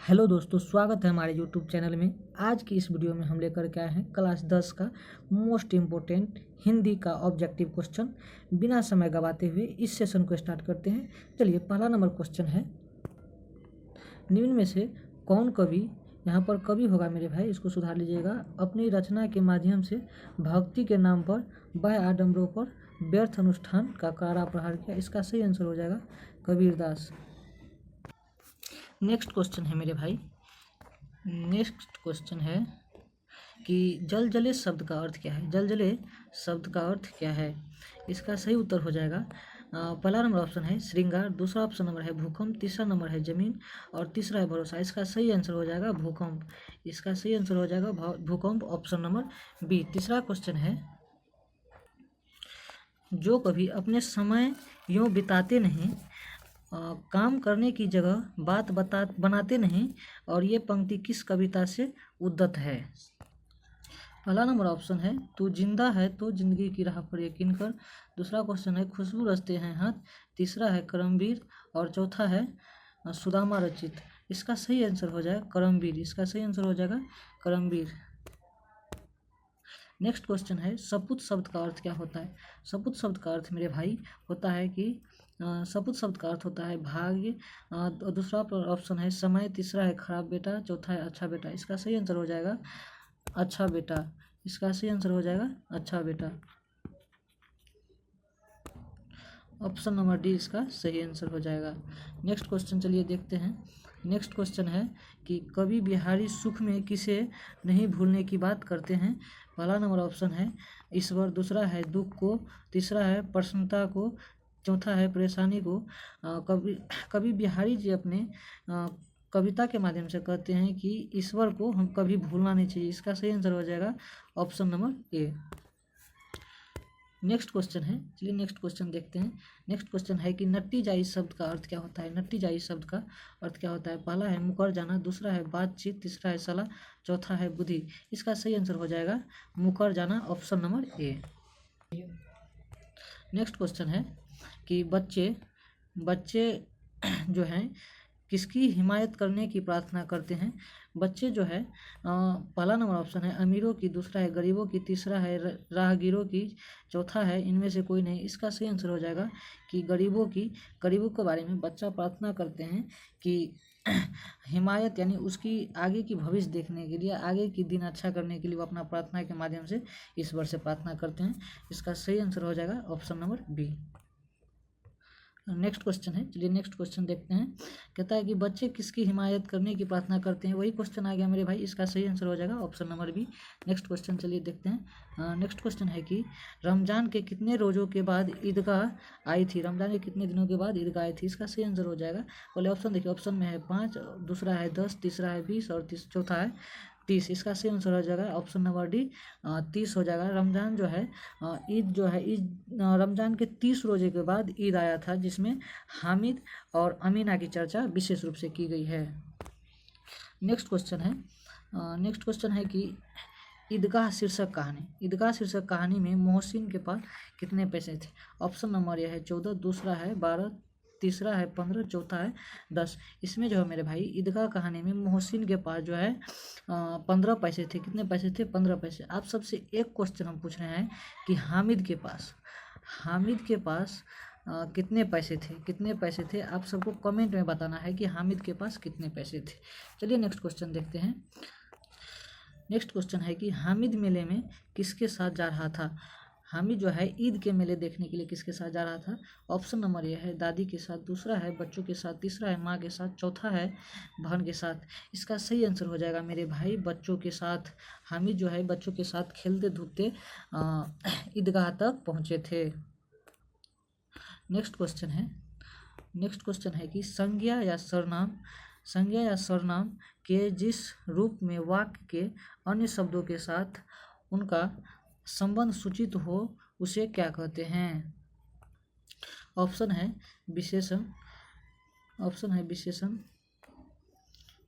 Hello दोस्तों, स्वागत है हमारे यूट्यूब चैनल में। आज की इस वीडियो में हम लेकर के आए हैं क्लास 10 का मोस्ट इम्पोर्टेंट हिंदी का ऑब्जेक्टिव क्वेश्चन। बिना समय गवाते हुए इस सेशन को स्टार्ट करते हैं। चलिए, पहला नंबर क्वेश्चन है, निम्न में से कौन कवि, यहाँ पर कवि होगा मेरे भाई, इसको सुधार लीजिएगा, अपनी रचना के माध्यम से भक्ति के नाम पर बाह्य आडंबरों पर व्यर्थ अनुष्ठान का कारा प्रहार किया। इसका सही आंसर हो जाएगा कबीरदास। नेक्स्ट क्वेश्चन है मेरे भाई, नेक्स्ट क्वेश्चन है कि जल जले शब्द का अर्थ क्या है। जल जले शब्द का अर्थ क्या है, इसका सही उत्तर हो जाएगा पहला नंबर ऑप्शन है श्रृंगार, दूसरा ऑप्शन नंबर है भूकंप, तीसरा नंबर है जमीन और तीसरा है भरोसा। इसका सही आंसर हो जाएगा भूकंप। इसका सही आंसर हो जाएगा भूकंप, ऑप्शन नंबर बी। तीसरा क्वेश्चन है, जो कभी अपने समय यूँ बिताते नहीं, काम करने की जगह बात बनाते नहीं, और ये पंक्ति किस कविता से उद्धत है। पहला नंबर ऑप्शन है तू जिंदा है तो जिंदगी की राह पर यकीन कर, दूसरा क्वेश्चन है खुशबू रचते हैं हाथ, तीसरा है करमवीर और चौथा है सुदामा रचित। इसका सही आंसर हो जाएगा करमवीर। इसका सही आंसर हो जाएगा करमवीर। नेक्स्ट क्वेश्चन है, सपूत शब्द का अर्थ क्या होता है। सपूत शब्द का अर्थ मेरे भाई होता है कि सपूत शब्द का अर्थ होता है भाग्य, दूसरा ऑप्शन है समय, तीसरा है खराब बेटा, चौथा है अच्छा बेटा। इसका सही आंसर हो जाएगा अच्छा बेटा। इसका सही आंसर हो जाएगा अच्छा बेटा, ऑप्शन नंबर डी इसका सही आंसर हो जाएगा। नेक्स्ट क्वेश्चन चलिए देखते हैं। नेक्स्ट क्वेश्चन है कि कवि बिहारी सुख में किसे नहीं भूलने की बात करते हैं। पहला नंबर ऑप्शन है ईश्वर, दूसरा है दुख को, तीसरा है प्रसन्नता को, चौथा है परेशानी को। कवि बिहारी जी अपने कविता के माध्यम से कहते हैं कि ईश्वर को हम कभी भूलना नहीं चाहिए। इसका सही आंसर हो जाएगा option number A. Next question है, चलिए नेक्स्ट क्वेश्चन देखते हैं। नेक्स्ट क्वेश्चन है कि नट्टी जाई शब्द का अर्थ क्या होता है। नट्टी जाई शब्द का अर्थ क्या होता है। पहला है मुकर जाना, दूसरा है बातचीत, तीसरा है सलाह, चौथा है बुद्धि। इसका सही आंसर हो जाएगा मुकर जाना, option number A. Next question है कि बच्चे जो हैं किसकी हिमायत करने की प्रार्थना करते हैं। बच्चे जो है पहला नंबर ऑप्शन है अमीरों की, दूसरा है गरीबों की, तीसरा है राहगीरों की, चौथा है इनमें से कोई नहीं। इसका सही आंसर हो जाएगा कि गरीबों की। गरीबों के बारे में बच्चा प्रार्थना करते हैं कि हिमायत यानी उसकी आगे की भविष्य देखने के लिए, आगे की दिन अच्छा करने के लिए वो अपना प्रार्थना के माध्यम से ईश्वर से प्रार्थना करते हैं। इसका सही आंसर हो जाएगा option number B. Next question है, चलिए नेक्स्ट क्वेश्चन देखते हैं। कहता है कि बच्चे किसकी हिमायत करने की प्रार्थना करते हैं। वही क्वेश्चन आ गया मेरे भाई। इसका सही आंसर हो जाएगा option number B. Next question चलिए देखते हैं। नेक्स्ट क्वेश्चन है कि रमजान के कितने रोज़ों के बाद ईदगाह आई थी। रमजान के कितने दिनों के बाद ईदगाह आई थी। इसका सही आंसर हो जाएगा, पहले ऑप्शन देखिए, ऑप्शन में है 5, दूसरा है 10, तीसरा है 20 और चौथा है 30। इसका सही आंसर हो जाएगा ऑप्शन नंबर डी 30 हो जाएगा। रमज़ान जो है ईद जो है ईद रमज़ान के 30 रोजे के बाद ईद आया था, जिसमें हामिद और अमीना की चर्चा विशेष रूप से की गई है। नेक्स्ट क्वेश्चन है, नेक्स्ट क्वेश्चन है कि ईदगाह शीर्षक कहानी। ईदगाह शीर्षक कहानी में मोहसिन के पास कितने पैसे थे। ऑप्शन नंबर यह है 14, दूसरा है 12, तीसरा है 15, चौथा है 10। इसमें जो है मेरे भाई ईदगाह कहानी में मोहसिन के पास जो है 15 पैसे थे। कितने पैसे थे? 15 पैसे। आप सबसे एक क्वेश्चन हम पूछ रहे हैं कि हामिद के पास कितने पैसे थे, कितने पैसे थे। आप सबको कमेंट में बताना है कि हामिद के पास कितने पैसे थे। चलिए नेक्स्ट क्वेश्चन देखते हैं। नेक्स्ट क्वेश्चन है कि हामिद मेले में किसके साथ जा रहा था। हामिद जो है ईद के मेले देखने के लिए किसके साथ जा रहा था। ऑप्शन नंबर ये है दादी के साथ, दूसरा है बच्चों के साथ, तीसरा है माँ के साथ, चौथा है बहन के साथ। इसका सही आंसर हो जाएगा मेरे भाई बच्चों के साथ। हामिद जो है बच्चों के साथ खेलते धूपते ईदगाह तक पहुँचे थे। नेक्स्ट क्वेश्चन है कि संज्ञा या सर्वनाम के जिस रूप में वाक्य के अन्य शब्दों के साथ उनका संबंध सूचित हो उसे क्या कहते हैं। ऑप्शन है विशेषण,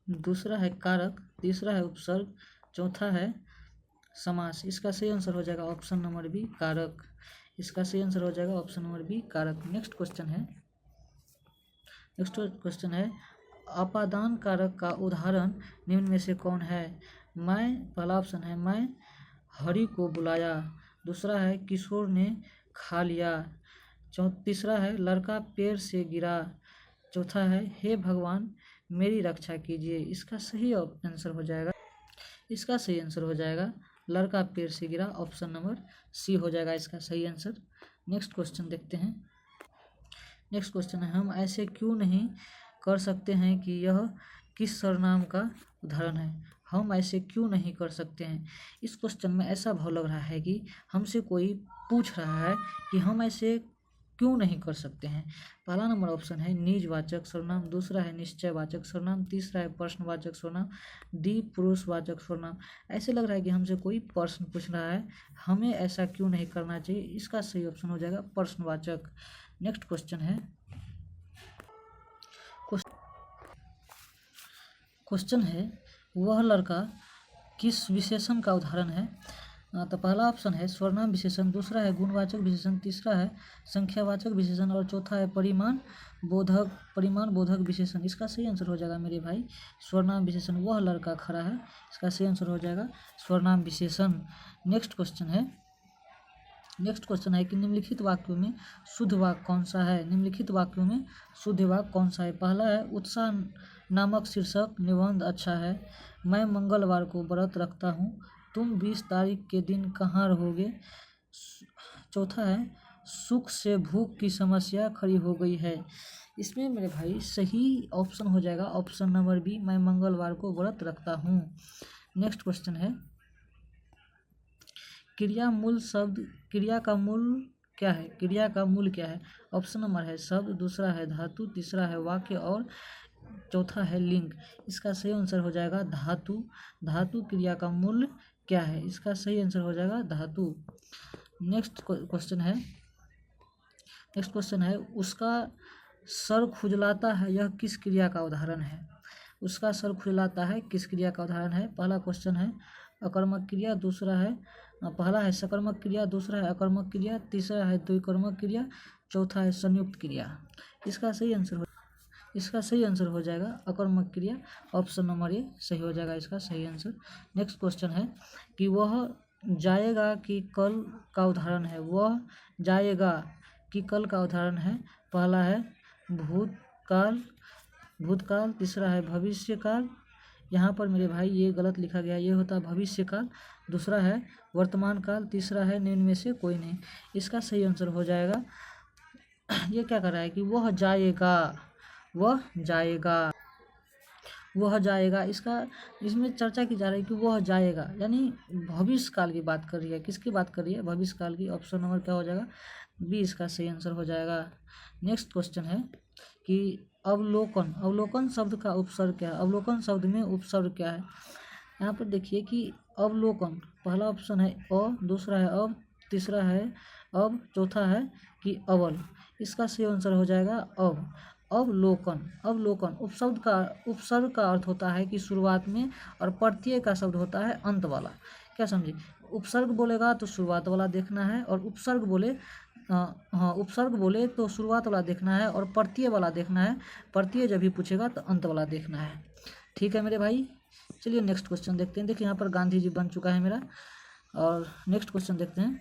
दूसरा है कारक, तीसरा है उपसर्ग, चौथा है समास। इसका सही आंसर हो जाएगा ऑप्शन नंबर बी कारक। इसका सही आंसर हो जाएगा ऑप्शन नंबर बी कारक। नेक्स्ट क्वेश्चन है अपादान कारक का उदाहरण निम्न में से कौन है? पहला ऑप्शन है मैं हरि को बुलाया, दूसरा है किशोर ने खा लिया, तीसरा है लड़का पेड़ से गिरा, चौथा है हे भगवान मेरी रक्षा कीजिए। इसका सही आंसर हो जाएगा लड़का पेड़ से गिरा, ऑप्शन नंबर सी हो जाएगा इसका सही आंसर। नेक्स्ट क्वेश्चन देखते हैं। नेक्स्ट क्वेश्चन है हम ऐसे क्यों नहीं कर सकते हैं कि यह किस सर्वनाम का उदाहरण है? हम ऐसे क्यों नहीं कर सकते हैं? इस क्वेश्चन में ऐसा भाव लग रहा है कि हमसे कोई पूछ रहा है कि हम ऐसे क्यों नहीं कर सकते हैं। पहला नंबर ऑप्शन है निजवाचक सर्वनाम, दूसरा है निश्चयवाचक सर्वनाम, तीसरा है प्रश्नवाचक सर्वनाम, डी पुरुषवाचक सर्वनाम। ऐसे लग रहा है कि हमसे कोई प्रश्न पूछ रहा है, हमें ऐसा क्यों नहीं करना चाहिए। इसका सही ऑप्शन हो जाएगा प्रश्नवाचक। नेक्स्ट क्वेश्चन है वह लड़का किस विशेषण का उदाहरण है? तो पहला ऑप्शन है सर्वनाम विशेषण, दूसरा है गुणवाचक विशेषण, तीसरा है संख्यावाचक विशेषण और चौथा है परिमाण बोधक विशेषण। इसका सही आंसर हो जाएगा मेरे भाई सर्वनाम विशेषण। वह लड़का खड़ा है, इसका सही आंसर हो जाएगा सर्वनाम विशेषण। नेक्स्ट क्वेश्चन है कि निम्नलिखित वाक्यों में शुद्ध वाक्य कौन सा है? निम्नलिखित वाक्यों में शुद्ध वाक्य कौन सा है? पहला है उत्साह नामक शीर्षक निबंध अच्छा है, मैं मंगलवार को व्रत रखता हूँ, तुम 20 तारीख के दिन कहाँ रहोगे। चौथा है सुख से भूख की समस्या खड़ी हो गई है। इसमें मेरे भाई सही ऑप्शन हो जाएगा ऑप्शन नंबर बी, मैं मंगलवार को व्रत रखता हूँ। नेक्स्ट क्वेश्चन है क्रिया का मूल क्या है? क्रिया का मूल क्या है? ऑप्शन नंबर है शब्द, दूसरा है धातु, तीसरा है वाक्य और चौथा है लिंग। इसका सही आंसर हो जाएगा धातु क्रिया का मूल क्या है? इसका सही आंसर हो जाएगा धातु। नेक्स्ट क्वेश्चन है उसका सर खुजलाता है यह किस क्रिया का उदाहरण है? उसका सर खुजलाता है किस क्रिया का उदाहरण है? पहला क्वेश्चन है अकर्मक क्रिया, पहला है सकर्मक क्रिया, दूसरा है अकर्मक क्रिया, तीसरा है द्विकर्मक क्रिया, चौथा है संयुक्त क्रिया। इसका सही आंसर हो जाएगा अकर्मक क्रिया, ऑप्शन नंबर ए सही हो जाएगा इसका सही आंसर। नेक्स्ट क्वेश्चन है कि वह जाएगा कि कल का उदाहरण है। वह जाएगा कि कल का उदाहरण है। पहला है भूतकाल, तीसरा है भविष्यकाल, यहाँ पर मेरे भाई ये गलत लिखा गया, ये होता है भविष्यकाल, दूसरा है वर्तमान काल, तीसरा है निम्न में से कोई नहीं। इसका सही आंसर हो जाएगा ये क्या कर रहा है कि वह जाएगा। इसमें चर्चा की जा रही है कि वह जाएगा यानी भविष्य काल की बात कर रही है। किसकी बात कर रही है? भविष्य काल की। ऑप्शन नंबर क्या हो जाएगा? बी इसका सही आंसर हो जाएगा। नेक्स्ट क्वेश्चन है कि अवलोकन शब्द का उपसर्ग क्या है? अवलोकन शब्द में उपसर्ग क्या है? यहाँ पर देखिए कि अवलोकन, पहला ऑप्शन है अ, दूसरा है अब, तीसरा है अब, चौथा है कि अवल। इसका सही आंसर हो जाएगा अब। अवलोकन उपसर्ग का अर्थ होता है कि शुरुआत में, और प्रत्यय का शब्द होता है अंत वाला। क्या समझे? उपसर्ग बोलेगा तो शुरुआत वाला देखना है, और उपसर्ग बोले तो शुरुआत वाला देखना है, और प्रत्यय वाला देखना है। प्रत्यय जब भी पूछेगा तो अंत वाला देखना है। ठीक है मेरे भाई, चलिए नेक्स्ट क्वेश्चन देखते हैं। देखिए यहाँ पर गांधी जी बन चुका है मेरा, और नेक्स्ट क्वेश्चन देखते हैं।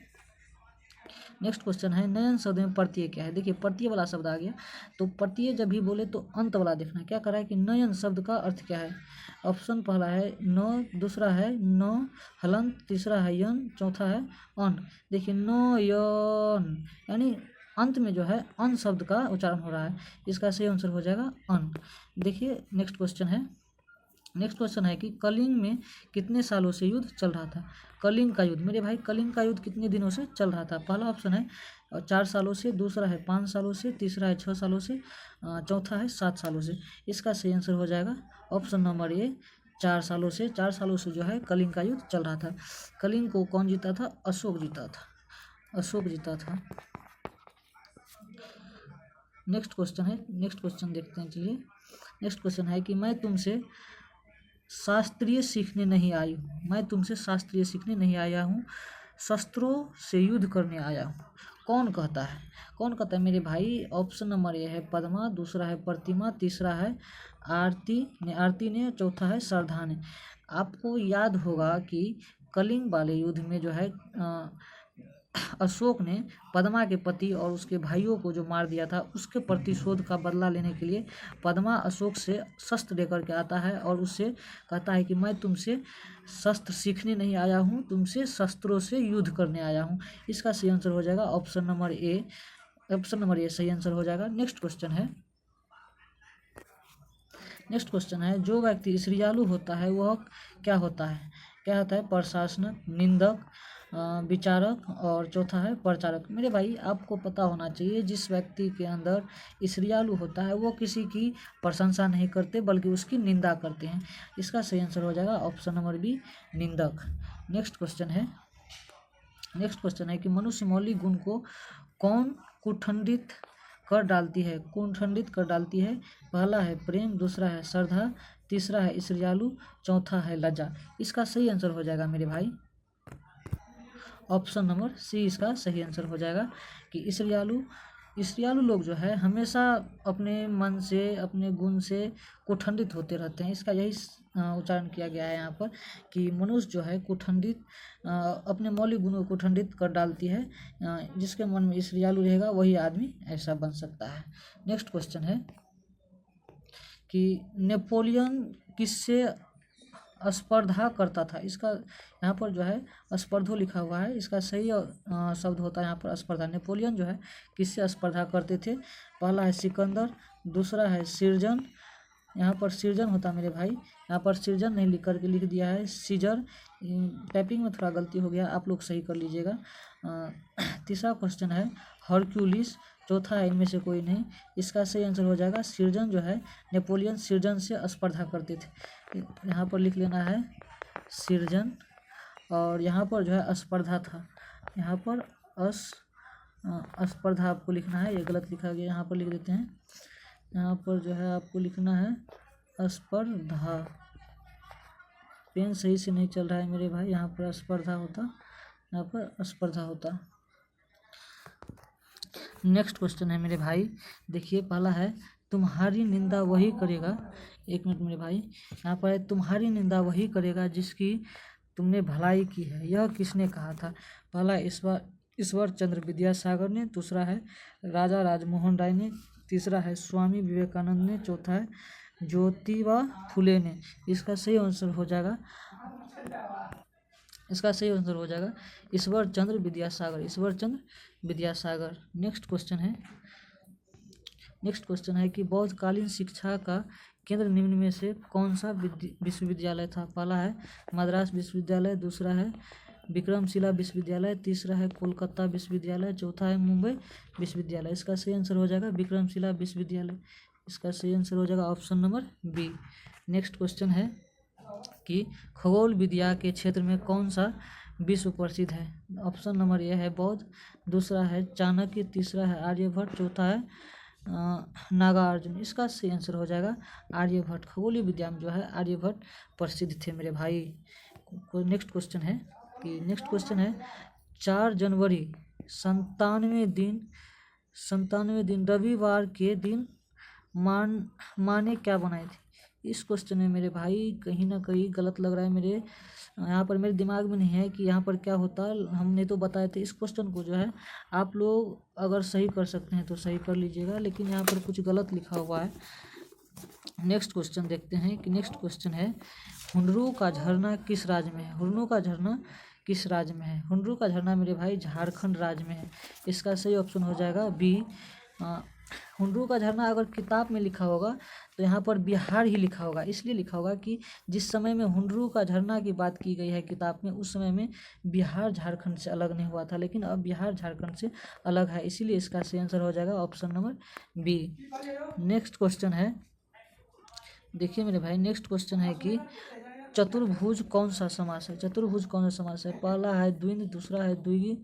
नेक्स्ट क्वेश्चन है नयन शब्द में प्रत्यय क्या है? देखिए प्रत्यय वाला शब्द आ गया, तो प्रत्यय जब भी बोले तो अंत वाला देखना है। क्या कर रहा है कि नयन शब्द का अर्थ क्या है? ऑप्शन पहला है न, दूसरा है न हलंत, तीसरा है यन, चौथा है अन। देखिए नयन यानी अंत में जो है अन शब्द का उच्चारण हो रहा है। इसका सही आंसर हो जाएगा अन। देखिए नेक्स्ट क्वेश्चन है कि कलिंग में कितने सालों से युद्ध चल रहा था? कलिंग का युद्ध, मेरे भाई कलिंग का युद्ध कितने दिनों से चल रहा था? पहला ऑप्शन है 4 सालों से, दूसरा है 5 सालों से, तीसरा है 6 सालों से, चौथा है 7 सालों से। इसका सही आंसर हो जाएगा ऑप्शन नंबर ए 4 सालों से। 4 सालों से जो है कलिंग का युद्ध चल रहा था। कलिंग को कौन जीता था? अशोक जीता था। नेक्स्ट क्वेश्चन देखते हैं। चलिए नेक्स्ट क्वेश्चन है कि मैं तुमसे शास्त्रीय सीखने नहीं आया हूँ, शस्त्रों से युद्ध करने आया हूँ। कौन कहता है मेरे भाई? ऑप्शन नंबर ए है पद्मा, दूसरा है प्रतिमा, तीसरा है आरती ने, चौथा है श्रद्धा ने। आपको याद होगा कि कलिंग वाले युद्ध में जो है अशोक ने पद्मा के पति और उसके भाइयों को जो मार दिया था, उसके प्रतिशोध का बदला लेने के लिए पद्मा अशोक से शस्त्र लेकर के आता है और उससे कहता है कि मैं तुमसे शस्त्र सीखने नहीं आया हूँ, तुमसे शस्त्रों से युद्ध करने आया हूँ। इसका सही आंसर हो जाएगा option number A. Option number A सही आंसर हो जाएगा। नेक्स्ट क्वेश्चन है जो व्यक्ति श्रीयालु होता है वह क्या होता है? क्या होता है? प्रशासक, निंदक, विचारक और चौथा है प्रचारक। मेरे भाई आपको पता होना चाहिए जिस व्यक्ति के अंदर श्रीयालु होता है वो किसी की प्रशंसा नहीं करते बल्कि उसकी निंदा करते हैं। इसका सही आंसर हो जाएगा ऑप्शन नंबर बी, निंदक। नेक्स्ट क्वेश्चन है कि मनुष्य मौलिक गुण को कौन कुठंडित कर डालती है? पहला है प्रेम, दूसरा है श्रद्धा, तीसरा है श्रीयालु, चौथा है लज्जा। इसका सही आंसर हो जाएगा मेरे भाई ऑप्शन नंबर सी। इसका सही आंसर हो जाएगा कि श्रीयालु लोग जो है हमेशा अपने मन से, अपने गुण से कुठंडित होते रहते हैं। इसका यही उच्चारण किया गया है यहाँ पर कि मनुष्य जो है अपने मौलिक गुणों को कुठंडित कर डालती है। जिसके मन में श्रीयालु रहेगा वही आदमी ऐसा बन सकता है। नेक्स्ट क्वेश्चन है कि नेपोलियन किससे स्पर्धा करता था? इसका यहाँ पर जो है स्पर्धो लिखा हुआ है, इसका सही शब्द होता है यहाँ पर स्पर्धा। नेपोलियन जो है किससे स्पर्धा करते थे? पहला है सिकंदर, दूसरा है सृजन, यहाँ पर सृजन होता मेरे भाई, यहाँ पर सृजन नहीं लिख करके लिख दिया है सीजर। टाइपिंग में थोड़ा गलती हो गया, आप लोग सही कर लीजिएगा। तीसरा क्वेश्चन है हरक्यूलिस, चौथा है इनमें से कोई नहीं। इसका सही आंसर हो जाएगा सृजन जो है नेपोलियन सृजन से स्पर्धा करते थे। यहाँ पर लिख लेना है सृजन और यहाँ पर जो है स्पर्धा था, यहाँ पर स्पर्धा आपको लिखना है, ये गलत लिखा गया, यहाँ पर लिख देते हैं। यहाँ पर जो है आपको लिखना है स्पर्धा, पेन सही से नहीं चल रहा है मेरे भाई, यहाँ पर स्पर्धा होता, यहाँ पर स्पर्धा होता। नेक्स्ट क्वेश्चन है मेरे भाई, देखिए पहला है तुम्हारी निंदा वही करेगा, एक मिनट मेरे भाई, यहाँ पर तुम्हारी निंदा वही करेगा जिसकी तुमने भलाई की है, यह किसने कहा था? पहला ईश्वर चंद्र विद्यासागर ने, दूसरा है राजा राजमोहन राय ने, तीसरा है स्वामी विवेकानंद ने, चौथा है ज्योतिबा फुले ने। इसका सही आंसर हो जाएगा ईश्वर चंद्र विद्यासागर। नेक्स्ट क्वेश्चन है कि बौद्धकालीन शिक्षा का केंद्र निम्न में से कौन सा विश्वविद्यालय था? पहला है मद्रास विश्वविद्यालय, दूसरा है विक्रमशिला विश्वविद्यालय, तीसरा है कोलकाता विश्वविद्यालय, चौथा है मुंबई विश्वविद्यालय। इसका सही आंसर हो जाएगा विक्रमशिला विश्वविद्यालय। इसका सही आंसर हो जाएगा option number B. Next question है कि खगोल विद्या के क्षेत्र में कौन सा विश्व प्रसिद्ध है? ऑप्शन नंबर ए है बौद्ध, दूसरा है चाणक्य, तीसरा है आर्यभट्ट, चौथा है नागार्जुन। इसका सही आंसर हो जाएगा आर्यभट्ट। खगोलीय विद्या में जो है आर्यभट्ट प्रसिद्ध थे मेरे भाई। नेक्स्ट क्वेश्चन है 4 जनवरी 97 दिन रविवार के दिन माने क्या बनाए थे? इस क्वेश्चन में मेरे भाई कहीं ना कहीं गलत लग रहा है मेरे, यहाँ पर मेरे दिमाग में नहीं है कि यहाँ पर क्या होता, हमने तो बताए थे। इस क्वेश्चन को जो है आप लोग अगर सही कर सकते हैं तो सही कर लीजिएगा, लेकिन यहाँ पर कुछ गलत लिखा हुआ है। नेक्स्ट क्वेश्चन देखते हैं कि नेक्स्ट क्वेश्चन है हुंडरू का झरना किस राज्य में है? हुंडरू का झरना मेरे भाई झारखंड राज्य में है। इसका सही ऑप्शन हो जाएगा बी। हुंडरू का झरना अगर किताब में लिखा होगा तो यहाँ पर बिहार ही लिखा होगा, इसलिए लिखा होगा कि जिस समय में हुंडरू का झरना की बात की गई है किताब में, उस समय में बिहार झारखंड से अलग नहीं हुआ था, लेकिन अब बिहार झारखंड से अलग है, इसीलिए इसका सही आंसर हो जाएगा option number B. Next question है, देखिए मेरे भाई, नेक्स्ट क्वेश्चन है कि चतुर्भुज कौन सा समास है? पहला है द्विंद, दूसरा है द्विगु,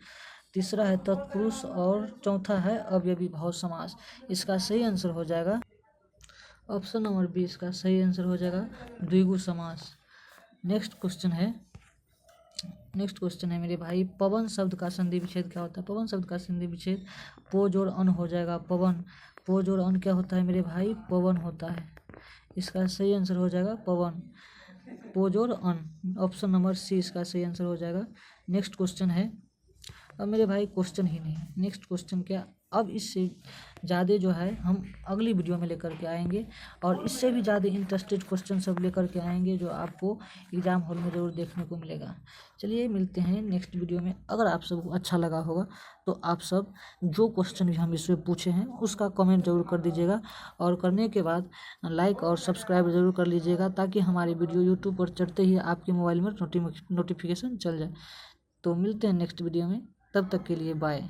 तीसरा है तत्पुरुष और चौथा है अवयवी भाव समास। इसका सही आंसर हो जाएगा ऑप्शन नंबर बी। इसका सही आंसर हो जाएगा द्विगु समास। नेक्स्ट क्वेश्चन है मेरे भाई, पवन शब्द का संधि विच्छेद क्या होता है? पवन शब्द का संधि विच्छेद पो जोड़ अन हो जाएगा। पवन, पो जोड़ अन क्या होता है मेरे भाई? पवन होता है। इसका सही आंसर हो जाएगा पवन। पोज और अन, ऑप्शन नंबर सी इसका सही आंसर हो जाएगा। नेक्स्ट क्वेश्चन है, अब मेरे भाई क्वेश्चन ही नहीं, नेक्स्ट क्वेश्चन क्या, अब इससे ज़्यादा जो है हम अगली वीडियो में लेकर के आएंगे और इससे भी ज़्यादा इंटरेस्टेड क्वेश्चन सब लेकर के आएंगे जो आपको एग्ज़ाम हॉल में ज़रूर देखने को मिलेगा। चलिए मिलते हैं नेक्स्ट वीडियो में। अगर आप सबको अच्छा लगा होगा तो आप सब जो क्वेश्चन भी हम इसमें पूछे हैं उसका कमेंट जरूर कर दीजिएगा और करने के बाद लाइक और सब्सक्राइब जरूर कर लीजिएगा ताकि हमारी वीडियो यूट्यूब पर चढ़ते ही आपके मोबाइल में नोटिफिकेशन चल जाए। तो मिलते हैं नेक्स्ट वीडियो में, तब तक के लिए बाय।